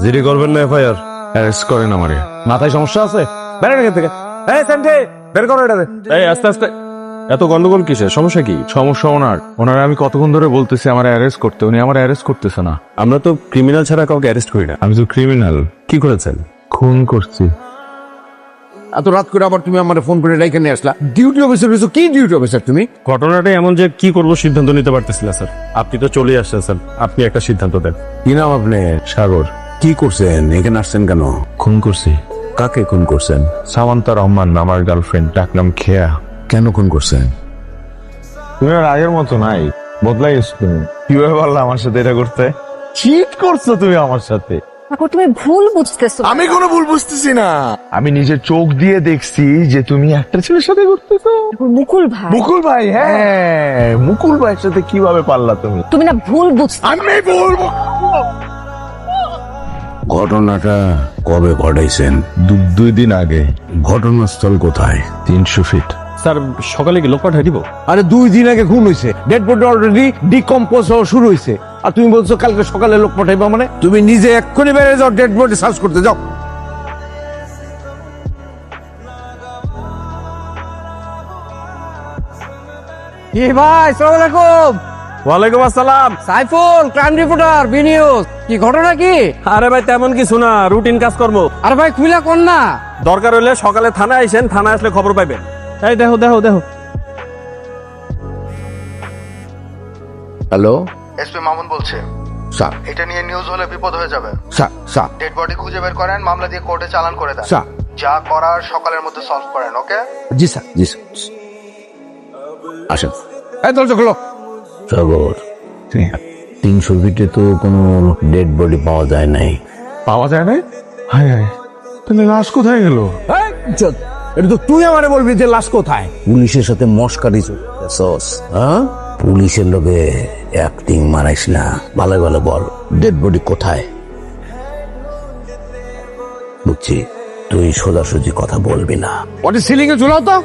GD করবেন না FIR? Arrest করেন আমারে। মাথায় সমস্যা আছে? বেরেন এখান থেকে। এই সেন্টে বের করো এটারে। এই আস্তে আস্তে। এত গন্ডগোল কিসের? সমস্যা কি? সমস্যা ওনারা আমি কতক্ষণ ধরে বলতেছি আমার অ্যারেস্ট করতে, উনি আমার অ্যারেস্ট করতেছে না। আমরা তো ক্রিমিনাল ছাড়া কাউকে অ্যারেস্ট করি না। আমি তো ক্রিমিনাল। কি করেছেন? খুন করছি। এত রাত করে আবার তুমি আমার ফোন করে রেখে নিয়ে আসলা? ডিউটি অফিসার হয়েছো? কি ডিউটি অফিসার তুমি? ঘটনাটা এমন যে কি করবো সিদ্ধান্ত নিতে পারতেছি না স্যার। আপনি তো চলে আসছেন স্যার, আপনি একটা সিদ্ধান্ত দেন। কি নাম আপনি? সাগর। কি করছেন? এখানে আসছেন কেন? খুন করছি। কাকে খুন করছেন? সামান্তা রহমান আমার গার্লফ্রেন্ড, ডাকনাম খেয়া। কেন খুন করছেন? তুমি আর আগের মতো নাই, বদলাই গেছো তুমি। কিভাবে পারলা আমার সাথে এটা করতে? চিট করছো তুমি আমার সাথে। এখন তুমি ভুল বুঝতেছো। আমি কোনো ভুল বুঝতেছি না। আমি নিজের চোখ দিয়ে দেখছি যে তুমি একটা ছেলের সাথে করতেছো। মুকুল ভাই, মুকুল ভাই, হ্যাঁ মুকুল ভাইয়ের সাথে কিভাবে পারলা তুমি? তুমি না ভুল বুঝছো। আমি বলবো ঘটনাটা কবে ঘটাইছেন? 2 দিন আগে। ঘটনাস্থল কোথায়? 300 ফিট। স্যার সকালে কি লোক পাঠিয়ে দিব? আরে 2 দিন আগে খুন হয়েছে, ডেড বডি অলরেডি ডিকম্পোজ হওয়া শুরু হয়েছে, আর তুমি বলছো কালকে সকালে লোক পাঠাইবা? মানে তুমি নিজে এক্ষুনি বেড়ে যাও, ডেড বডি সার্চ করতে যাও। কি ভাই, সালাম আলাইকুম। ওয়ালাইকুম আসসালাম। Saiful, crime reporter, B News. কি ঘটনা কি? আরে ভাই তেমন কিছু না, রুটিন কাজকর্ম। আরে ভাই খুলা কোন না। দরকার হলে সকালে থানায় আইসেন, থানায় আসলে খবর পাইবেন। এই দেখো দেখো দেখো। হ্যালো এসপি মামুন বলছে। স্যার, এটা নিয়ে নিউজ হলে বিপদ হয়ে যাবে। স্যার, ডেড বডি খুঁজে বের করেন, মামলা দিয়ে কোর্টে চালান করে দেন। স্যার। যা করার সকালের মধ্যে সলভ করেন, ওকে? জি স্যার, জি স্যার। আসেন। এই দরজা খোলো। সাগর, 300 ফিটে তো কোনো ডেড বডি পাওয়া যায় নাই। পাওয়া যায় না? হায় হায়, তাহলে লাশ কোথায় গেল? এটা তো তুই আমারে বলবি যে লাশ কোথায়? পুলিশের সাথে মস্কারি চলতেছস, হ্যাঁ? পুলিশের লোকে অ্যাক্টিং মারাইস না, ভালো ভালো বল ডেড বডি কোথায়। বুঝছি, তুই সোজাসুজি কথা বলবি না। ওটা সিলিং এ ঝুলাও তো।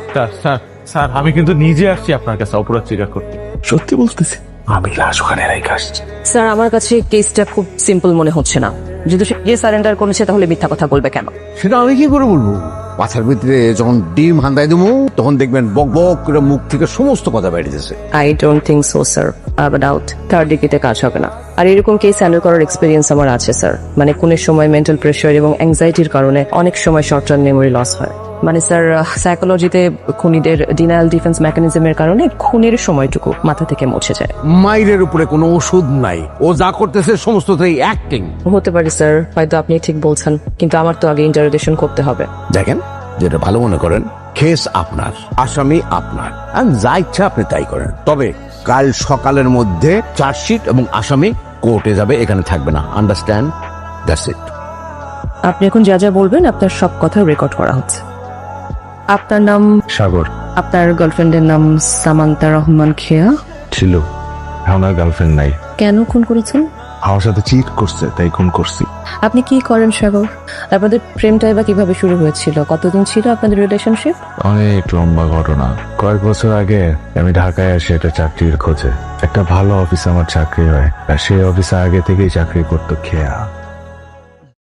স্যার আমি কিন্তু নিজে আসছি আপনার কাছে অপরাধ স্বীকার করতে। সত্যি বলতেছি, আমি লাশ ওখানে রেখে আসছি। স্যার, আমার কাছে কেসটা খুব সিম্পল মনে হচ্ছে না। যদি সে সারেন্ডার করেছে তাহলে মিথ্যা কথা বলবে কেন? সেটা আমি কি করে বলবো? পাছার ভিতরে যখন ডিম হান্দাই দেবো তখন দেখবেন বক বক করে মুখ থেকে সমস্ত কথা বেরিয়েছে। I don't think so sir, I have a doubt. Third ডিগ্রিতে কাজ হবে না। আর এরকম কেস হ্যান্ডেল করার এক্সপিরিয়েন্স আমার আছে স্যার। মানে খুনের সময় মেন্টাল প্রেশার এবং অ্যাংজাইটির কারণে অনেক সময় শর্ট টার্ম মেমোরি লস হয়। মানে স্যার, সাইকোলজিতে খুনিদের ডিনায়াল ডিফেন্স মেকানিজমের কারণে খুনের সময়টুকু মাথা থেকে মুছে যায়। মাইরের উপরে কোনো ওষুধ নাই, ও যা করতেছে সমস্তটাই অ্যাক্টিং। হতে পারে স্যার, হয়তো আপনি ঠিক বলছেন, কিন্তু আমার তো আগে ইন্টারোগেশন করতে হবে। দেখেন, যেটা ভালো মনে করেন। কেস আপনার, আসামি আপনার, যা ইচ্ছা আপনি তাই করেন। তবে কাল সকালের মধ্যে চার্জশিট এবং আসামি কোর্টে যাবে, এখানে থাকবে না। আন্ডারস্ট্যান্ড? That's it. আপনি এখন যা যা বলবেন আপনার সব কথা রেকর্ড করা হচ্ছে। আপনার নাম? সাগর। আপনার গার্লফ্রেন্ডের নাম সামান্তা রহমান খেয়া ছিল, এখন আর গার্লফ্রেন্ড নাই। কেন খুন করেছেন? আমার সাথে চিট করছে, তাই খুন করছি। আপনি কি করেন সাগর? আপনাদের প্রেমটাই বা কিভাবে শুরু হয়েছিল? কতদিন ছিল আপনাদের রিলেশনশিপ? অনেক লম্বা ঘটনা। কয়েক বছর আগে আমি ঢাকায় আসি একটা চাকরির খোঁজে। একটা ভালো অফিসে আমার চাকরি হয়, আর সেই অফিসে আগে থেকেই চাকরি করতো খেয়া।